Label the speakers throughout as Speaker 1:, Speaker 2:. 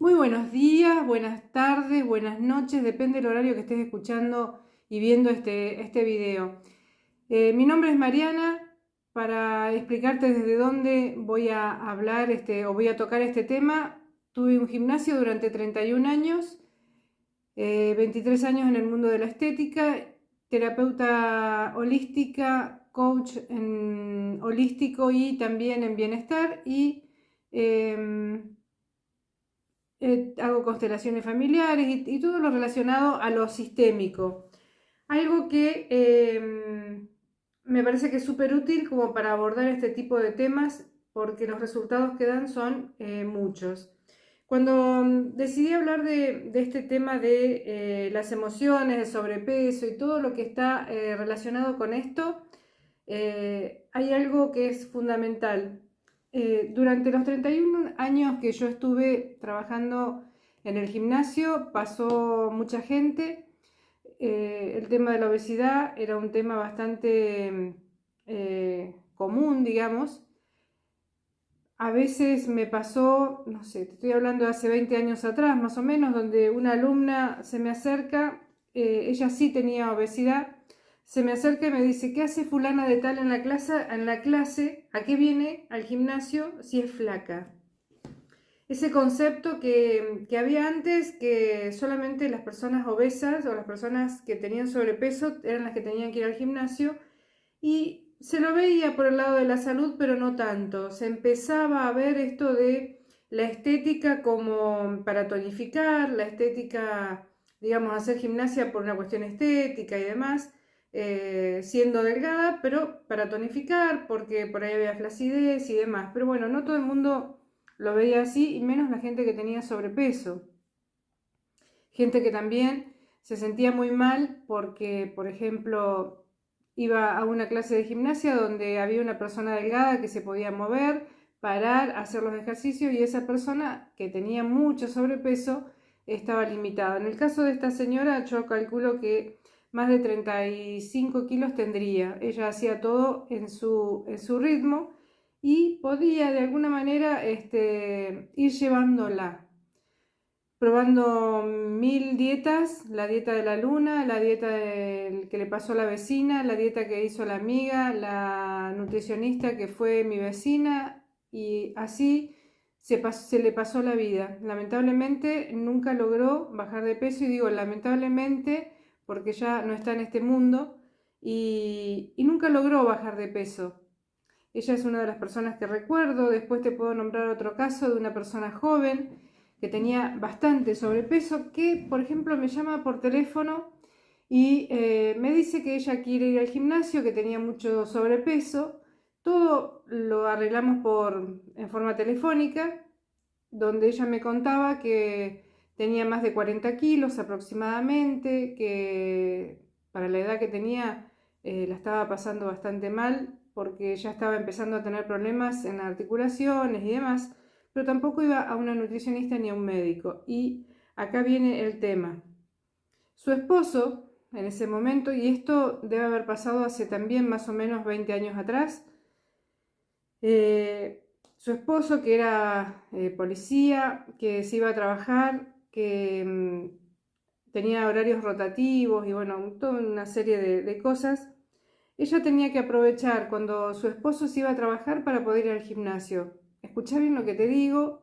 Speaker 1: Muy buenos días, buenas tardes, buenas noches, depende del horario que estés escuchando y viendo este video. Mi nombre es Mariana. Para explicarte desde dónde voy a hablar o voy a tocar este tema, tuve un gimnasio durante 31 años, 23 años en el mundo de la estética, terapeuta holística, coach en holístico y también en bienestar hago constelaciones familiares y todo lo relacionado a lo sistémico. Algo que me parece que es súper útil como para abordar este tipo de temas porque los resultados que dan son muchos. Cuando decidí hablar de este tema de las emociones, el sobrepeso y todo lo que está relacionado con esto, hay algo que es fundamental. Durante los 31 años que yo estuve trabajando en el gimnasio, pasó mucha gente. El tema de la obesidad era un tema bastante común, digamos. A veces me pasó, no sé, te estoy hablando de hace 20 años atrás, más o menos, donde una alumna se me acerca, ella sí tenía obesidad, se me acerca y me dice: ¿qué hace fulana de tal en la clase? ¿A qué viene al gimnasio si es flaca? Ese concepto que había antes, que solamente las personas obesas o las personas que tenían sobrepeso eran las que tenían que ir al gimnasio, y se lo veía por el lado de la salud, pero no tanto. Se empezaba a ver esto de la estética como para tonificar, la estética, digamos, hacer gimnasia por una cuestión estética y demás, siendo delgada, pero para tonificar, porque por ahí había flacidez y demás. Pero bueno, no todo el mundo lo veía así, y menos la gente que tenía sobrepeso. Gente que también se sentía muy mal porque, por ejemplo, iba a una clase de gimnasia donde había una persona delgada que se podía mover, parar, hacer los ejercicios, y esa persona que tenía mucho sobrepeso estaba limitada. En el caso de esta señora, yo calculo que más de 35 kilos tendría. Ella hacía todo en su ritmo y podía de alguna manera ir llevándola, probando 1000 dietas: la dieta de la luna, la dieta que le pasó a la vecina, la dieta que hizo la amiga, la nutricionista que fue mi vecina, y así se le pasó la vida. Lamentablemente nunca logró bajar de peso, y digo lamentablemente porque ya no está en este mundo, y nunca logró bajar de peso. Ella es una de las personas que recuerdo. Después te puedo nombrar otro caso de una persona joven que tenía bastante sobrepeso, que por ejemplo me llama por teléfono y me dice que ella quiere ir al gimnasio, que tenía mucho sobrepeso. Todo lo arreglamos en forma telefónica, donde ella me contaba que tenía más de 40 kilos aproximadamente, que para la edad que tenía la estaba pasando bastante mal porque ya estaba empezando a tener problemas en las articulaciones y demás, pero tampoco iba a una nutricionista ni a un médico. Y acá viene el tema. Su esposo, en ese momento, y esto debe haber pasado hace también más o menos 20 años atrás, su esposo, que era policía, que se iba a trabajar, que tenía horarios rotativos y bueno, toda una serie de cosas. Ella tenía que aprovechar cuando su esposo se iba a trabajar para poder ir al gimnasio. Escuchá bien lo que te digo.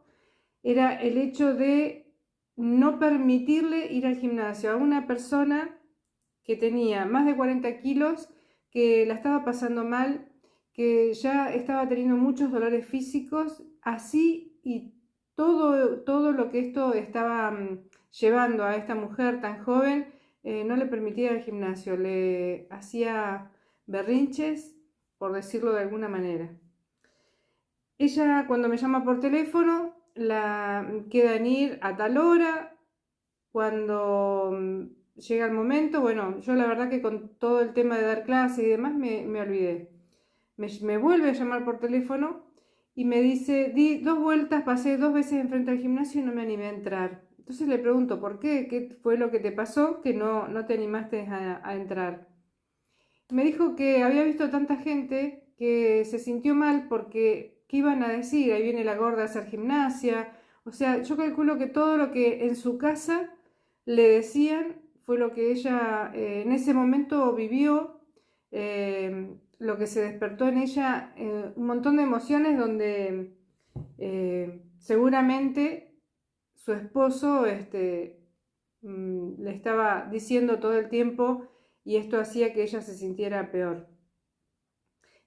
Speaker 1: Era el hecho de no permitirle ir al gimnasio a una persona que tenía más de 40 kilos, que la estaba pasando mal, que ya estaba teniendo muchos dolores físicos, así, y todo lo que esto estaba llevando a esta mujer tan joven, no le permitía ir al gimnasio, le hacía berrinches, por decirlo de alguna manera. Ella, cuando me llama por teléfono, la queda en ir a tal hora. Cuando llega el momento, bueno, yo la verdad que con todo el tema de dar clases y demás me olvidé. Me vuelve a llamar por teléfono y me dice: di 2 vueltas, pasé 2 veces enfrente al gimnasio y no me animé a entrar. Entonces le pregunto: ¿por qué? ¿Qué fue lo que te pasó que no te animaste a entrar? Me dijo que había visto tanta gente que se sintió mal porque ¿qué iban a decir? Ahí viene la gorda a hacer gimnasia, O sea, yo calculo que todo lo que en su casa le decían fue lo que ella en ese momento vivió, lo que se despertó en ella, un montón de emociones donde seguramente su esposo le estaba diciendo todo el tiempo y esto hacía que ella se sintiera peor.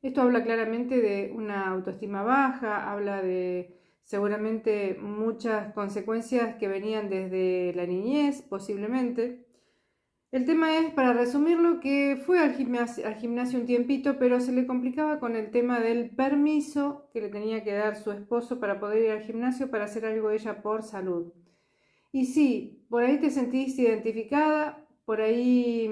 Speaker 1: Esto habla claramente de una autoestima baja, habla de seguramente muchas consecuencias que venían desde la niñez, posiblemente. El tema es, para resumirlo, que fue al gimnasio un tiempito, pero se le complicaba con el tema del permiso que le tenía que dar su esposo para poder ir al gimnasio para hacer algo ella por salud. Y sí, por ahí te sentís identificada, por ahí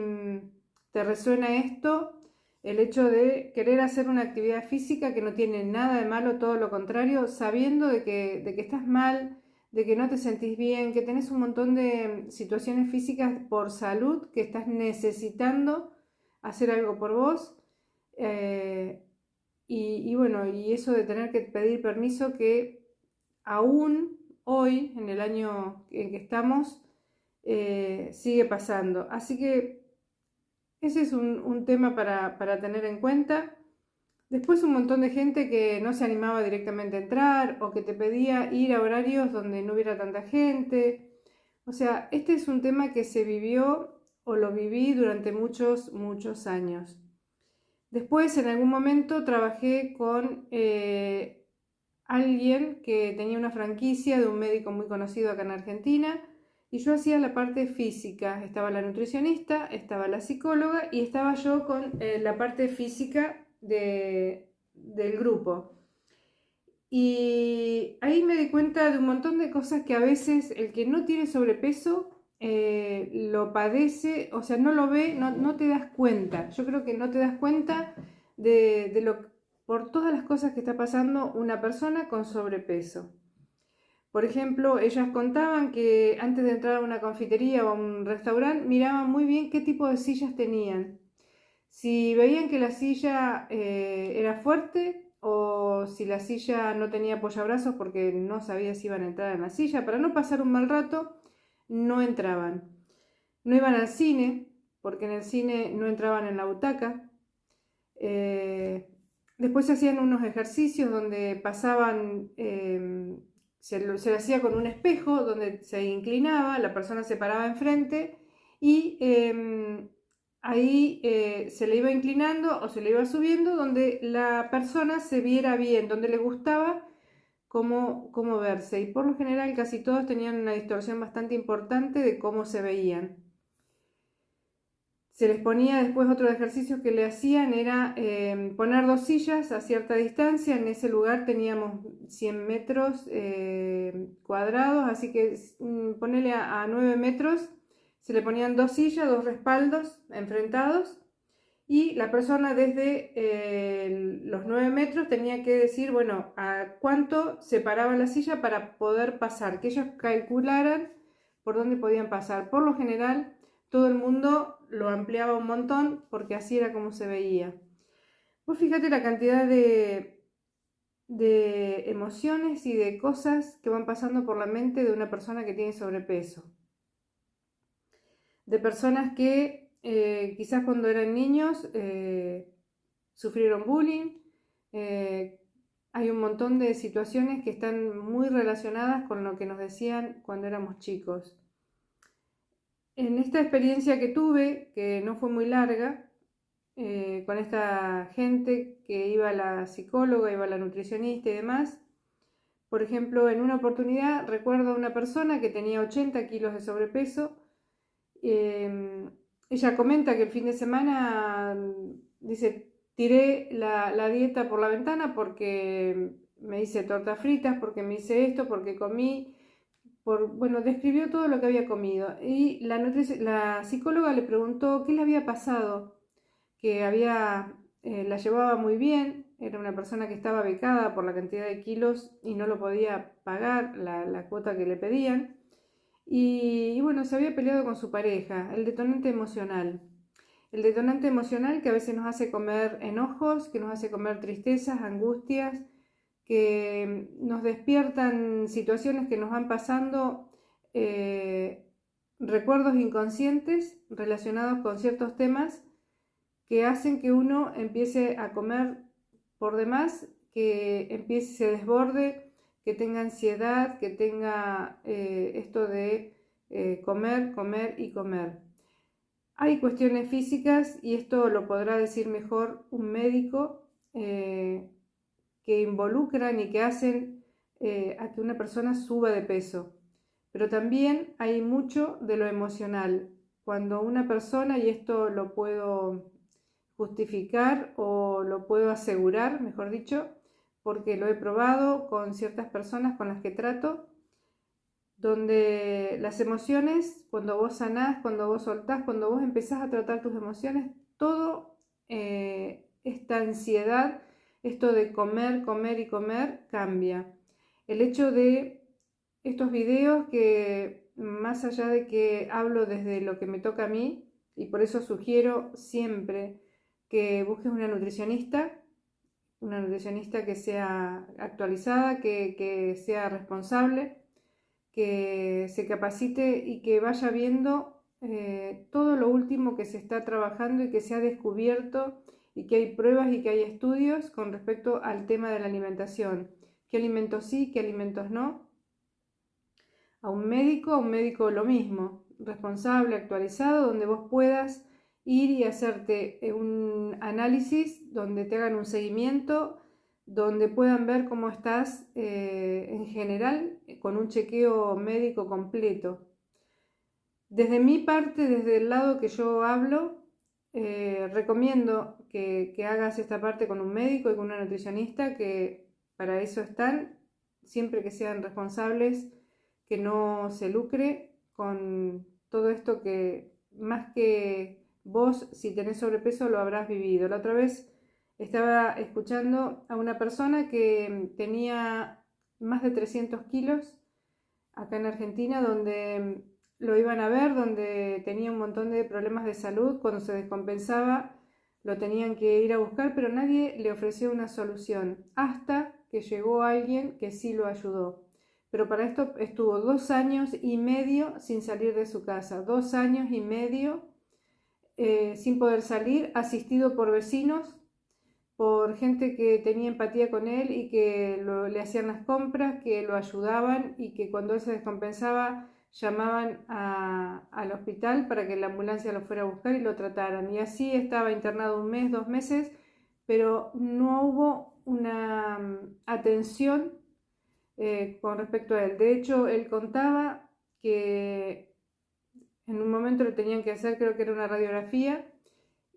Speaker 1: te resuena esto, el hecho de querer hacer una actividad física que no tiene nada de malo, todo lo contrario, sabiendo de que estás mal, de que no te sentís bien, que tenés un montón de situaciones físicas por salud, que estás necesitando hacer algo por vos. eh, y bueno, y eso de tener que pedir permiso que aún hoy, en el año en que estamos, sigue pasando. Así que ese es un tema para tener en cuenta. Después un montón de gente que no se animaba directamente a entrar o que te pedía ir a horarios donde no hubiera tanta gente. O sea, este es un tema que se vivió o lo viví durante muchos, muchos años. Después, en algún momento, trabajé con alguien que tenía una franquicia de un médico muy conocido acá en Argentina y yo hacía la parte física. Estaba la nutricionista, estaba la psicóloga y estaba yo con la parte física del grupo. Y ahí me di cuenta de un montón de cosas que a veces el que no tiene sobrepeso lo padece, o sea, no lo ve, no te das cuenta. Yo creo que no te das cuenta por todas las cosas que está pasando una persona con sobrepeso. Por ejemplo, ellas contaban que antes de entrar a una confitería o a un restaurante miraban muy bien qué tipo de sillas tenían. Si veían que la silla era fuerte o si la silla no tenía apoyabrazos porque no sabía si iban a entrar en la silla, para no pasar un mal rato, no entraban. No iban al cine, porque en el cine no entraban en la butaca. Eh, Después se hacían unos ejercicios donde pasaban, se lo hacía con un espejo donde se inclinaba, la persona se paraba enfrente y ahí se le iba inclinando o se le iba subiendo donde la persona se viera bien, donde le gustaba cómo verse. Y por lo general casi todos tenían una distorsión bastante importante de cómo se veían. Se les ponía después otro ejercicio que le hacían era poner dos sillas a cierta distancia. En ese lugar teníamos 100 metros cuadrados, así que ponerle a 9 metros se le ponían dos sillas, dos respaldos enfrentados y la persona desde los 9 metros tenía que decir, bueno, a cuánto separaba la silla para poder pasar, que ellos calcularan por dónde podían pasar. Por lo general, todo el mundo lo ampliaba un montón porque así era como se veía. Vos fíjate la cantidad de emociones y de cosas que van pasando por la mente de una persona que tiene sobrepeso. De personas que quizás cuando eran niños sufrieron bullying. Hay un montón de situaciones que están muy relacionadas con lo que nos decían cuando éramos chicos. En esta experiencia que tuve, que no fue muy larga, con esta gente que iba a la psicóloga, iba a la nutricionista y demás, por ejemplo, en una oportunidad recuerdo a una persona que tenía 80 kilos de sobrepeso. Ella comenta que el fin de semana, dice, tiré la dieta por la ventana porque me hice tortas fritas, porque me hice esto, porque comí, bueno, describió todo lo que había comido. Y la psicóloga le preguntó qué le había pasado, que la llevaba muy bien, era una persona que estaba becada por la cantidad de kilos y no lo podía pagar la cuota que le pedían. Y bueno, se había peleado con su pareja, el detonante emocional. El detonante emocional que a veces nos hace comer enojos, que nos hace comer tristezas, angustias, que nos despiertan situaciones que nos van pasando, recuerdos inconscientes relacionados con ciertos temas que hacen que uno empiece a comer por demás, que empiece, se desborde, que tenga ansiedad, que tenga esto de comer, comer y comer. Hay cuestiones físicas, y esto lo podrá decir mejor un médico, que involucran y que hacen a que una persona suba de peso. Pero también hay mucho de lo emocional. Cuando una persona, y esto lo puedo justificar o lo puedo asegurar, mejor dicho, porque lo he probado con ciertas personas con las que trato, donde las emociones, cuando vos sanás, cuando vos soltás, cuando vos empezás a tratar tus emociones, todo esta ansiedad, esto de comer, comer y comer, cambia. El hecho de estos videos, que más allá de que hablo desde lo que me toca a mí, y por eso sugiero siempre que busques una nutricionista que sea actualizada, que sea responsable, que se capacite y que vaya viendo todo lo último que se está trabajando y que se ha descubierto, y que hay pruebas y que hay estudios con respecto al tema de la alimentación. ¿Qué alimentos sí, qué alimentos no? A un médico lo mismo, responsable, actualizado, donde vos puedas ir y hacerte un análisis, donde te hagan un seguimiento, donde puedan ver cómo estás en general, con un chequeo médico completo. Desde mi parte, desde el lado que yo hablo, recomiendo que hagas esta parte con un médico y con una nutricionista, que para eso están, siempre que sean responsables, que no se lucre con todo esto, que más que vos, si tenés sobrepeso, lo habrás vivido. La otra vez estaba escuchando a una persona que tenía más de 300 kilos acá en Argentina, donde lo iban a ver, donde tenía un montón de problemas de salud. Cuando se descompensaba lo tenían que ir a buscar, pero nadie le ofreció una solución, hasta que llegó alguien que sí lo ayudó. Pero para esto estuvo 2 años y medio sin salir de su casa, 2 años y medio sin poder salir, asistido por vecinos, por gente que tenía empatía con él y que le hacían las compras, que lo ayudaban, y que cuando él se descompensaba llamaban al hospital para que la ambulancia lo fuera a buscar y lo trataran. Y así estaba internado 1 mes, 2 meses, pero no hubo una atención con respecto a él. De hecho, él contaba que en un momento le tenían que hacer, creo que era una radiografía,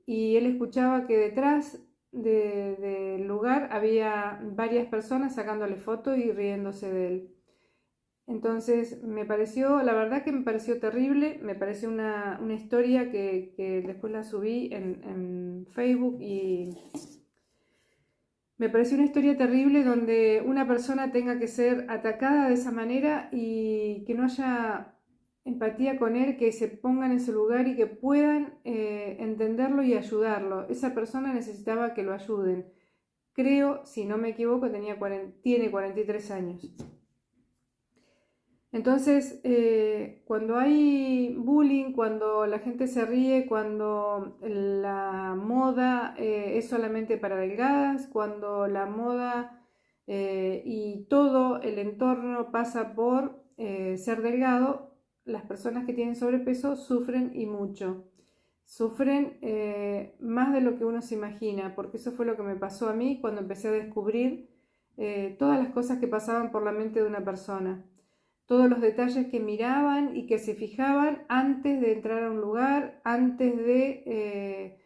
Speaker 1: y él escuchaba que detrás del lugar había varias personas sacándole fotos y riéndose de él. Entonces me pareció, la verdad que me pareció terrible, me pareció una historia que después la subí en Facebook, y me pareció una historia terrible, donde una persona tenga que ser atacada de esa manera y que no haya empatía con él, que se pongan en su lugar y que puedan entenderlo y ayudarlo. Esa persona necesitaba que lo ayuden. Creo, si no me equivoco, tiene 43 años. Entonces, cuando hay bullying, cuando la gente se ríe, cuando la moda es solamente para delgadas, cuando la moda y todo el entorno pasa por ser delgado, las personas que tienen sobrepeso sufren, y mucho. Sufren más de lo que uno se imagina, porque eso fue lo que me pasó a mí cuando empecé a descubrir todas las cosas que pasaban por la mente de una persona. Todos los detalles que miraban y que se fijaban antes de entrar a un lugar, antes de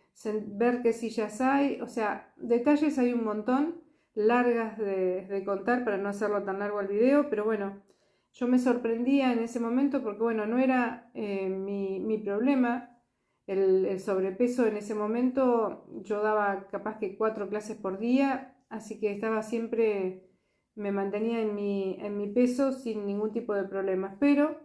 Speaker 1: ver qué sillas hay. O sea, detalles hay un montón, largas de contar para no hacerlo tan largo el video, pero bueno, yo me sorprendía en ese momento porque, bueno, no era mi problema el sobrepeso. En ese momento yo daba capaz que 4 clases por día, así que estaba siempre, me mantenía en mi peso sin ningún tipo de problemas, pero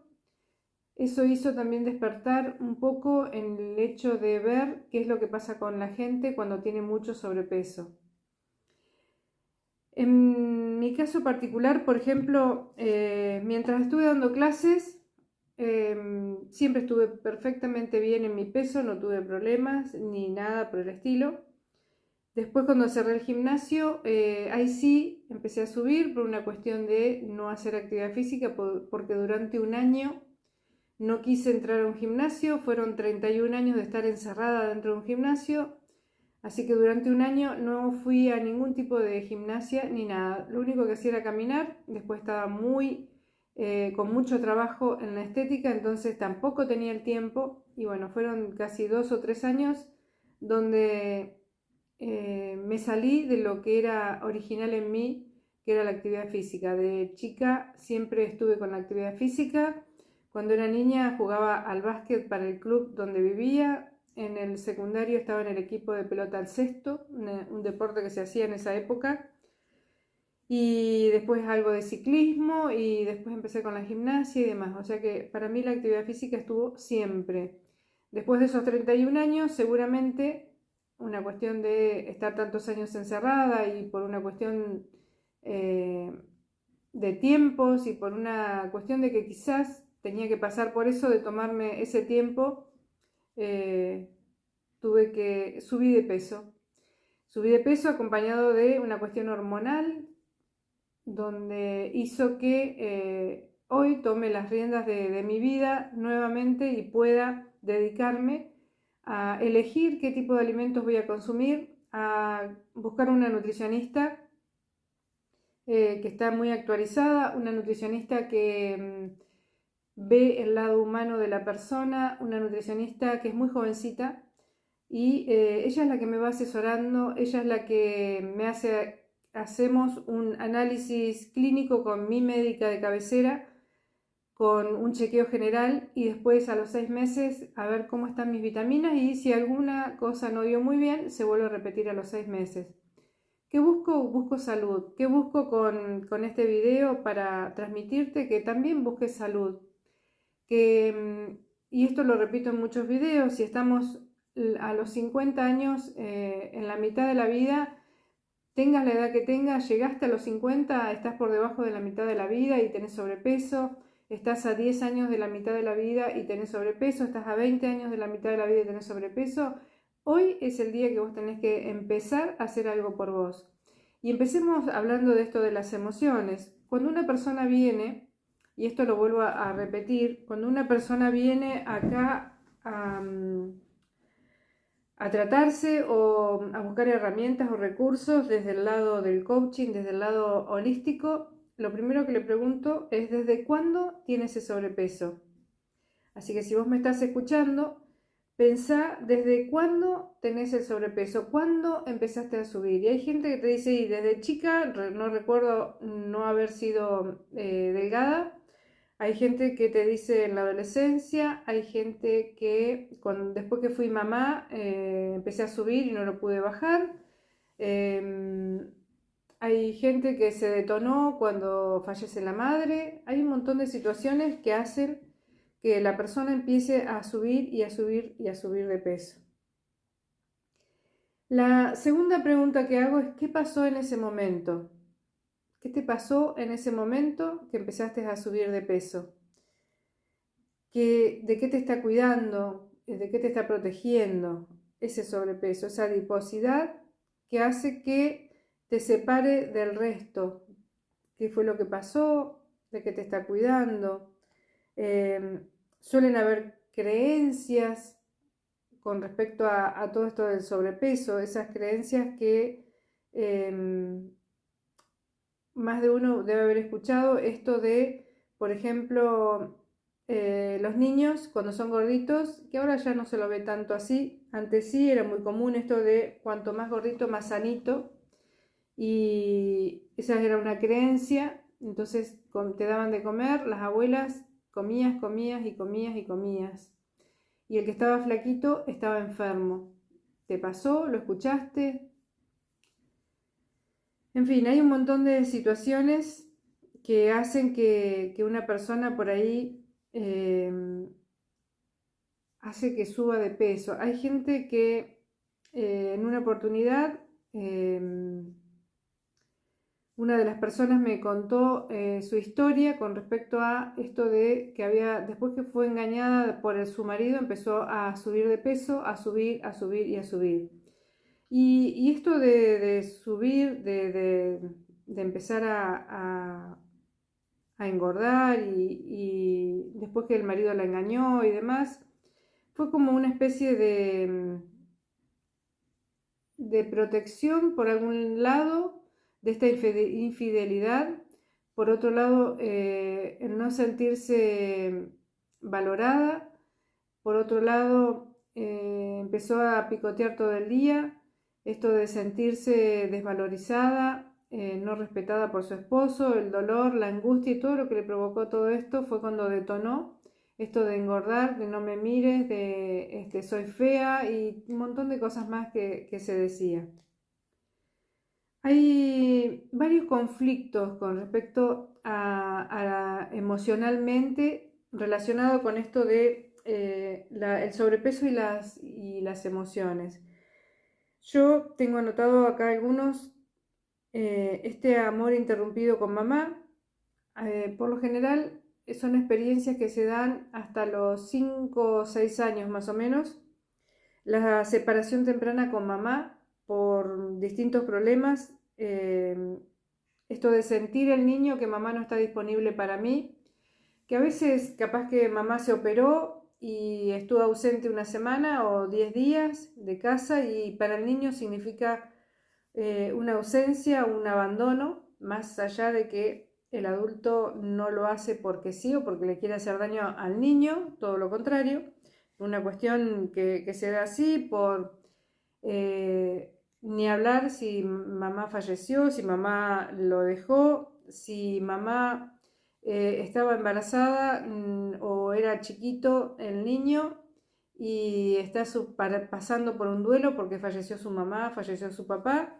Speaker 1: eso hizo también despertar un poco en el hecho de ver qué es lo que pasa con la gente cuando tiene mucho sobrepeso. En mi mi caso particular, por ejemplo, mientras estuve dando clases, siempre estuve perfectamente bien en mi peso, no tuve problemas ni nada por el estilo. Después cuando cerré el gimnasio, ahí sí empecé a subir por una cuestión de no hacer actividad física, porque durante un año no quise entrar a un gimnasio, fueron 31 años de estar encerrada dentro de un gimnasio, así que durante un año no fui a ningún tipo de gimnasia ni nada. Lo único que hacía era caminar, después estaba con mucho trabajo en la estética, entonces tampoco tenía el tiempo, y bueno, fueron casi 2 o 3 años donde me salí de lo que era original en mí, que era la actividad física. De chica siempre estuve con la actividad física. Cuando era niña jugaba al básquet para el club donde vivía. En el secundario estaba en el equipo de pelota al cesto, un deporte que se hacía en esa época. Y después algo de ciclismo y después empecé con la gimnasia y demás. O sea que para mí la actividad física estuvo siempre. Después de esos 31 años, seguramente una cuestión de estar tantos años encerrada y por una cuestión eh, de tiempos y por una cuestión de que quizás tenía que pasar por eso, de tomarme ese tiempo, eh, tuve que subir de peso. Subí de peso acompañado de una cuestión hormonal donde hizo que hoy tome las riendas de mi vida nuevamente y pueda dedicarme a elegir qué tipo de alimentos voy a consumir, a buscar una nutricionista que está muy actualizada, una nutricionista que ve el lado humano de la persona, una nutricionista que es muy jovencita y ella es la que me va asesorando, ella es la que me hacemos un análisis clínico con mi médica de cabecera, con un chequeo general y después a los 6 meses a ver cómo están mis vitaminas y si alguna cosa no dio muy bien, se vuelve a repetir a los 6 meses. ¿Qué busco? Busco salud. ¿Qué busco con este video para transmitirte? Que también busques salud. Y esto lo repito en muchos videos, si estamos a los 50 años, en la mitad de la vida, tengas la edad que tengas, llegaste a los 50, estás por debajo de la mitad de la vida y tenés sobrepeso, estás a 10 años de la mitad de la vida y tenés sobrepeso, estás a 20 años de la mitad de la vida y tenés sobrepeso, hoy es el día que vos tenés que empezar a hacer algo por vos. Y empecemos hablando de esto de las emociones. Cuando una persona viene, y esto lo vuelvo a repetir, cuando una persona viene acá a tratarse o a buscar herramientas o recursos desde el lado del coaching, desde el lado holístico, lo primero que le pregunto es ¿desde cuándo tiene ese sobrepeso? Así que si vos me estás escuchando, pensá desde cuándo tenés el sobrepeso, cuándo empezaste a subir. Y hay gente que te dice, y desde chica, no recuerdo no haber sido delgada. Hay gente que te dice en la adolescencia, hay gente que después que fui mamá empecé a subir y no lo pude bajar. Hay gente que se detonó cuando fallece la madre. Hay un montón de situaciones que hacen que la persona empiece a subir y a subir y a subir de peso. La segunda pregunta que hago es ¿qué pasó en ese momento? ¿Qué te pasó en ese momento que empezaste a subir de peso? ¿De qué te está cuidando? ¿De qué te está protegiendo ese sobrepeso, esa adiposidad que hace que te separe del resto? ¿Qué fue lo que pasó? ¿De qué te está cuidando? Suelen haber creencias con respecto a todo esto del sobrepeso, esas creencias que más de uno debe haber escuchado, esto de, por ejemplo, los niños cuando son gorditos, que ahora ya no se lo ve tanto así, antes sí era muy común esto de cuanto más gordito, más sanito, y esa era una creencia, entonces te daban de comer, las abuelas comías, comías y comías y comías, y el que estaba flaquito estaba enfermo. ¿Te pasó? ¿Lo escuchaste? En fin, hay un montón de situaciones que hacen que una persona por ahí hace que suba de peso. Hay gente que en una oportunidad una de las personas me contó su historia con respecto a esto de que después que fue engañada por su marido, empezó a subir de peso, a subir, a subir y a subir. Y esto de subir, de empezar a engordar y después que el marido la engañó y demás, fue como una especie de protección por algún lado de esta infidelidad, por otro lado el no sentirse valorada, por otro lado empezó a picotear todo el día, esto de sentirse desvalorizada, no respetada por su esposo, el dolor, la angustia y todo lo que le provocó todo esto fue cuando detonó esto de engordar, de no me mires, de soy fea y un montón de cosas más que se decía. Hay varios conflictos con respecto a emocionalmente relacionado con esto de el sobrepeso y las emociones. Yo tengo anotado acá algunos, este amor interrumpido con mamá, por lo general son experiencias que se dan hasta los 5 o 6 años más o menos. La separación temprana con mamá por distintos problemas, esto de sentir el niño que mamá no está disponible para mí, que a veces capaz que mamá se operó y estuvo ausente una semana o 10 días de casa y para el niño significa una ausencia, un abandono, más allá de que el adulto no lo hace porque sí o porque le quiere hacer daño al niño, todo lo contrario, una cuestión que se da así por ni hablar si mamá falleció, si mamá lo dejó, si mamá estaba embarazada o era chiquito el niño y está pasando por un duelo porque falleció su mamá, falleció su papá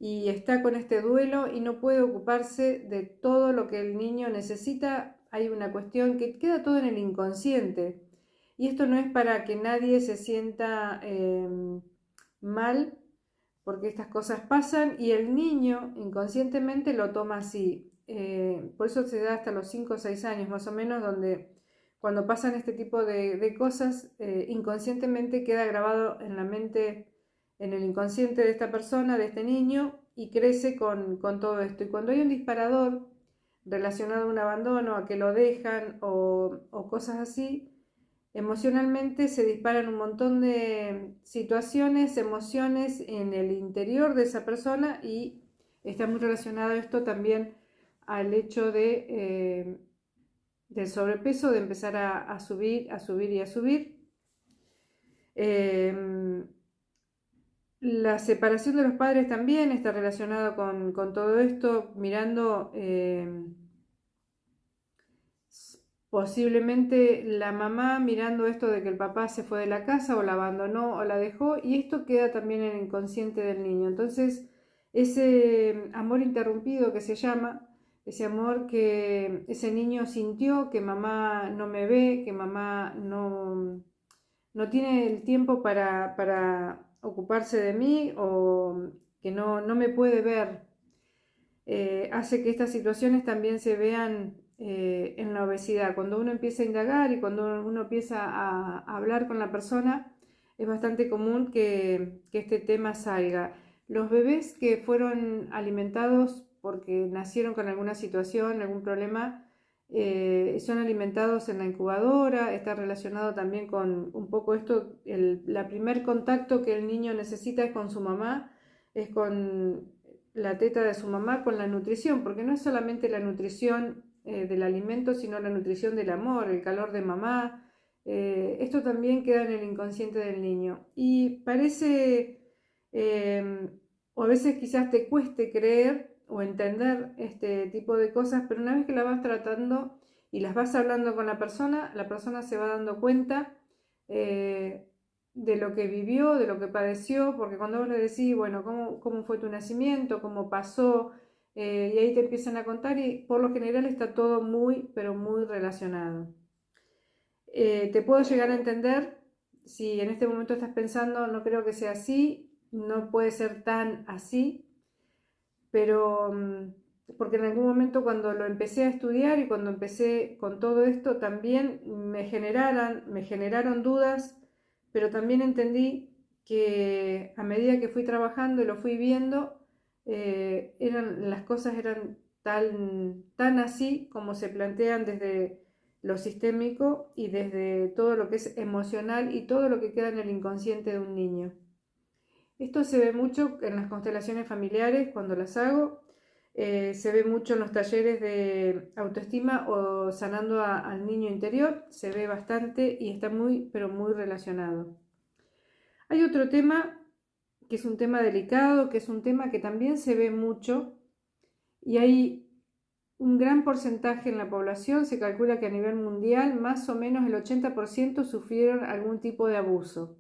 Speaker 1: y está con este duelo y no puede ocuparse de todo lo que el niño necesita. Hay una cuestión que queda todo en el inconsciente y esto no es para que nadie se sienta mal porque estas cosas pasan y el niño inconscientemente lo toma así. Por eso se da hasta los 5 o 6 años más o menos, donde cuando pasan este tipo de cosas, inconscientemente queda grabado en la mente, en el inconsciente de esta persona, de este niño, y crece con todo esto. Y cuando hay un disparador relacionado a un abandono, a que lo dejan o cosas así, emocionalmente se disparan un montón de situaciones, emociones en el interior de esa persona y está muy relacionado esto también al hecho del sobrepeso, de empezar a subir, a subir y a subir. La separación de los padres también está relacionado con todo esto, mirando posiblemente la mamá mirando esto de que el papá se fue de la casa o la abandonó o la dejó y esto queda también en el inconsciente del niño. Entonces, ese amor interrumpido que se llama, ese amor que ese niño sintió, que mamá no me ve, que mamá no tiene el tiempo para ocuparse de mí o que no me puede ver, hace que estas situaciones también se vean en la obesidad. Cuando uno empieza a indagar y cuando uno empieza a hablar con la persona, es bastante común que este tema salga. Los bebés que fueron alimentados porque nacieron con alguna situación, algún problema, son alimentados en la incubadora, está relacionado también con un poco esto, la primer contacto que el niño necesita es con su mamá, es con la teta de su mamá, con la nutrición, porque no es solamente la nutrición del alimento, sino la nutrición del amor, el calor de mamá. Esto también queda en el inconsciente del niño. Y parece, o a veces quizás te cueste creer o entender este tipo de cosas, pero una vez que la vas tratando y las vas hablando con la persona se va dando cuenta de lo que vivió, de lo que padeció, porque cuando vos le decís, bueno, ¿cómo fue tu nacimiento? ¿Cómo pasó? Y ahí te empiezan a contar y por lo general está todo muy, pero muy relacionado. Te puedo llegar a entender si en este momento estás pensando, no creo que sea así, no puede ser tan así, pero porque en algún momento cuando lo empecé a estudiar y cuando empecé con todo esto también me generaron dudas, pero también entendí que a medida que fui trabajando y lo fui viendo, las cosas eran tan así como se plantean desde lo sistémico y desde todo lo que es emocional y todo lo que queda en el inconsciente de un niño. Esto se ve mucho en las constelaciones familiares cuando las hago, se ve mucho en los talleres de autoestima o sanando al niño interior, se ve bastante y está muy, pero muy relacionado. Hay otro tema que es un tema delicado, que es un tema que también se ve mucho y hay un gran porcentaje en la población, se calcula que a nivel mundial más o menos el 80% sufrieron algún tipo de abuso.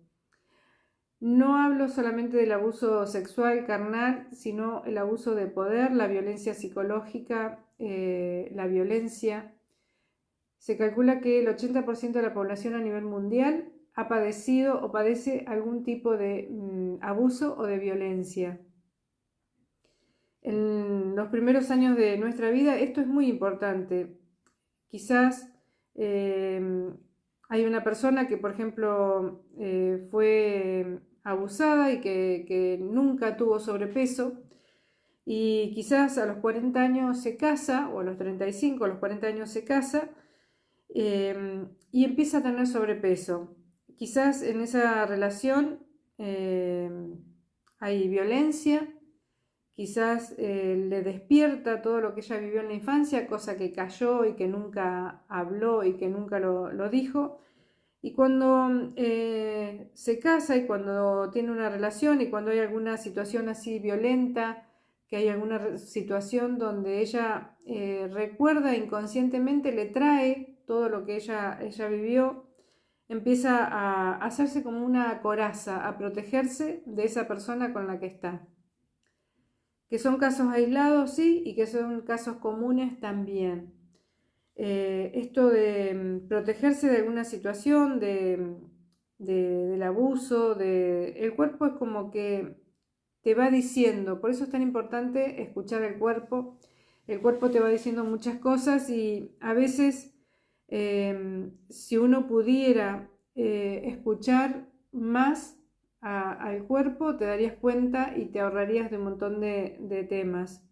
Speaker 1: No hablo solamente del abuso sexual, carnal, sino el abuso de poder, la violencia psicológica, la violencia. Se calcula que el 80% de la población a nivel mundial ha padecido o padece algún tipo de abuso o de violencia. En los primeros años de nuestra vida esto es muy importante. Quizás hay una persona que, por ejemplo, fue abusada y que nunca tuvo sobrepeso y quizás a los 40 años se casa, o a los 35, a los 40 años se casa y empieza a tener sobrepeso. Quizás en esa relación hay violencia, quizás le despierta todo lo que ella vivió en la infancia, cosa que cayó y que nunca habló y que nunca lo dijo. Y cuando se casa y cuando tiene una relación y cuando hay alguna situación así violenta, que hay alguna situación donde ella recuerda inconscientemente, le trae todo lo que ella vivió, empieza a hacerse como una coraza, a protegerse de esa persona con la que está. Que son casos aislados, sí, y que son casos comunes también. Esto de protegerse de alguna situación, del abuso, el cuerpo es como que te va diciendo, por eso es tan importante escuchar el cuerpo te va diciendo muchas cosas y a veces si uno pudiera escuchar más al cuerpo te darías cuenta y te ahorrarías de un montón de temas.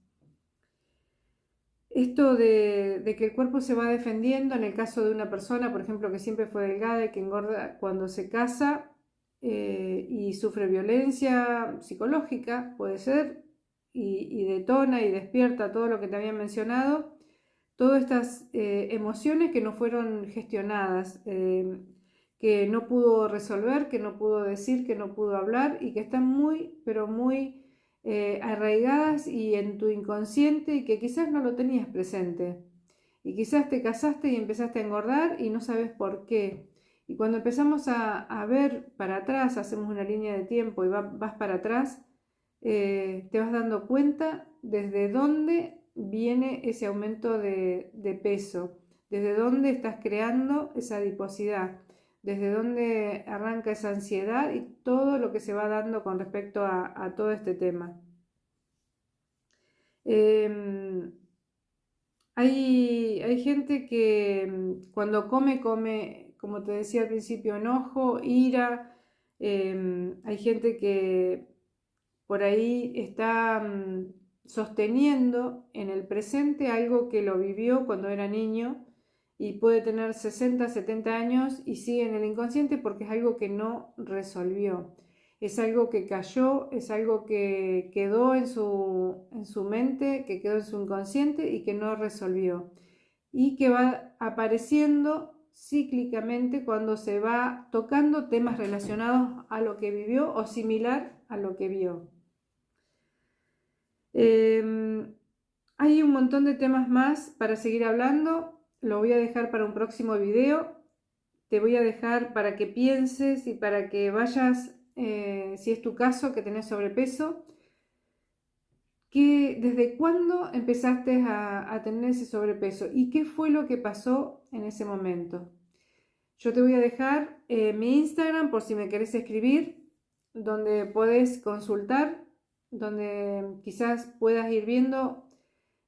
Speaker 1: Esto de que el cuerpo se va defendiendo en el caso de una persona, por ejemplo, que siempre fue delgada y que engorda cuando se casa y sufre violencia psicológica, puede ser, y detona y despierta todo lo que te había mencionado, todas estas emociones que no fueron gestionadas, que no pudo resolver, que no pudo decir, que no pudo hablar y que están muy, pero muy arraigadas y en tu inconsciente y que quizás no lo tenías presente. Y quizás te casaste y empezaste a engordar y no sabes por qué. Y cuando empezamos a ver para atrás, hacemos una línea de tiempo y vas para atrás, te vas dando cuenta desde dónde viene ese aumento de peso, desde dónde estás creando esa adiposidad, desde dónde arranca esa ansiedad y todo lo que se va dando con respecto a todo este tema. Hay gente que cuando come, como te decía al principio, enojo, ira. Hay gente que por ahí está sosteniendo en el presente algo que lo vivió cuando era niño y puede tener 60, 70 años y sigue en el inconsciente porque es algo que no resolvió. Es algo que cayó, es algo que quedó en su mente, que quedó en su inconsciente y que no resolvió. Y que va apareciendo cíclicamente cuando se va tocando temas relacionados a lo que vivió o similar a lo que vio. Hay un montón de temas más para seguir hablando, lo voy a dejar para un próximo video, te voy a dejar para que pienses y para que vayas, si es tu caso que tenés sobrepeso, ¿desde cuándo empezaste a tener ese sobrepeso y qué fue lo que pasó en ese momento? Yo te voy a dejar mi Instagram por si me querés escribir, donde podés consultar, donde quizás puedas ir viendo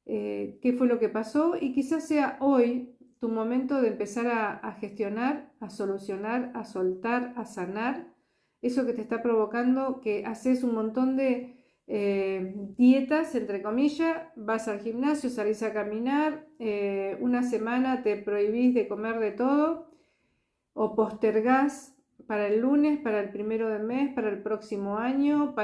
Speaker 1: qué fue lo que pasó, y quizás sea hoy tu momento de empezar a gestionar, a solucionar, a soltar, a sanar eso que te está provocando que haces un montón de dietas, entre comillas, vas al gimnasio, salís a caminar, una semana te prohibís de comer de todo o postergás para el lunes, para el primero del mes, para el próximo año,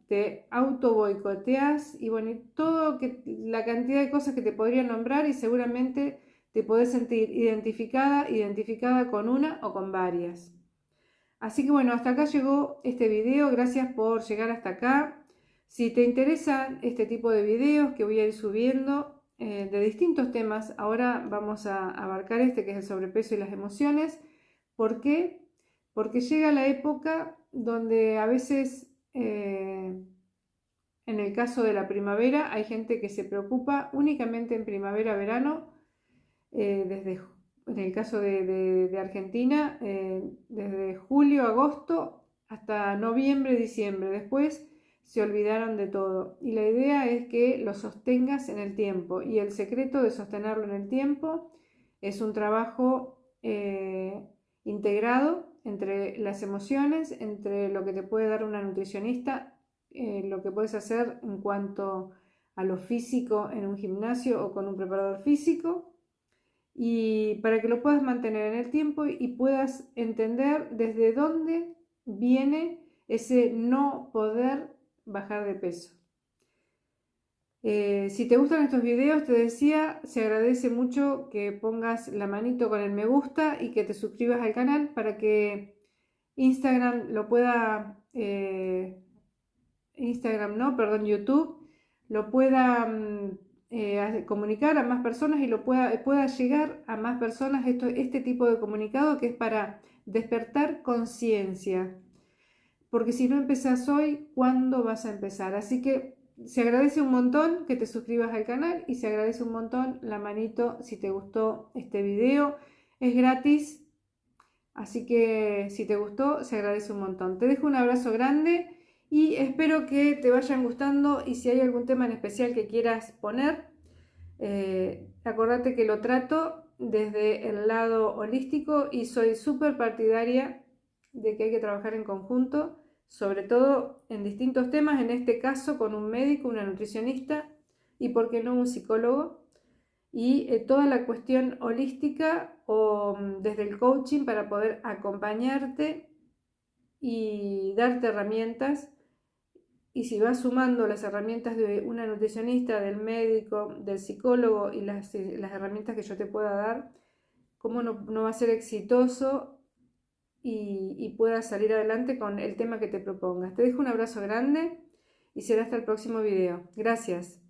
Speaker 1: te auto boicoteás y bueno, y todo la cantidad de cosas que te podría nombrar, y seguramente te podés sentir identificada con una o con varias. Así que bueno, hasta acá llegó este video, gracias por llegar hasta acá. Si te interesan este tipo de videos que voy a ir subiendo de distintos temas, ahora vamos a abarcar este que es el sobrepeso y las emociones. ¿Por qué? Porque llega la época donde a veces, en el caso de la primavera, hay gente que se preocupa únicamente en primavera-verano, en el caso de Argentina, desde julio, agosto hasta noviembre, diciembre. Después se olvidaron de todo. Y la idea es que lo sostengas en el tiempo. Y el secreto de sostenerlo en el tiempo es un trabajo integrado entre las emociones, entre lo que te puede dar una nutricionista, lo que puedes hacer en cuanto a lo físico en un gimnasio o con un preparador físico, y para que lo puedas mantener en el tiempo y puedas entender desde dónde viene ese no poder bajar de peso. Si te gustan estos videos, te decía, se agradece mucho que pongas la manito con el me gusta y que te suscribas al canal para que Instagram lo pueda, YouTube lo pueda comunicar a más personas y pueda llegar a más personas este tipo de comunicado que es para despertar conciencia. Porque si no empezás hoy, ¿cuándo vas a empezar? Así que se agradece un montón que te suscribas al canal y se agradece un montón la manito si te gustó este video. Es gratis, así que si te gustó, se agradece un montón. Te dejo un abrazo grande y espero que te vayan gustando, y si hay algún tema en especial que quieras poner, acordate que lo trato desde el lado holístico y soy súper partidaria de que hay que trabajar en conjunto, sobre todo en distintos temas, en este caso con un médico, una nutricionista y por qué no un psicólogo, y toda la cuestión holística o desde el coaching para poder acompañarte y darte herramientas. Y si vas sumando las herramientas de una nutricionista, del médico, del psicólogo y las herramientas que yo te pueda dar, ¿cómo no va a ser exitoso y puedas salir adelante con el tema que te propongas? Te dejo un abrazo grande y será hasta el próximo video. Gracias.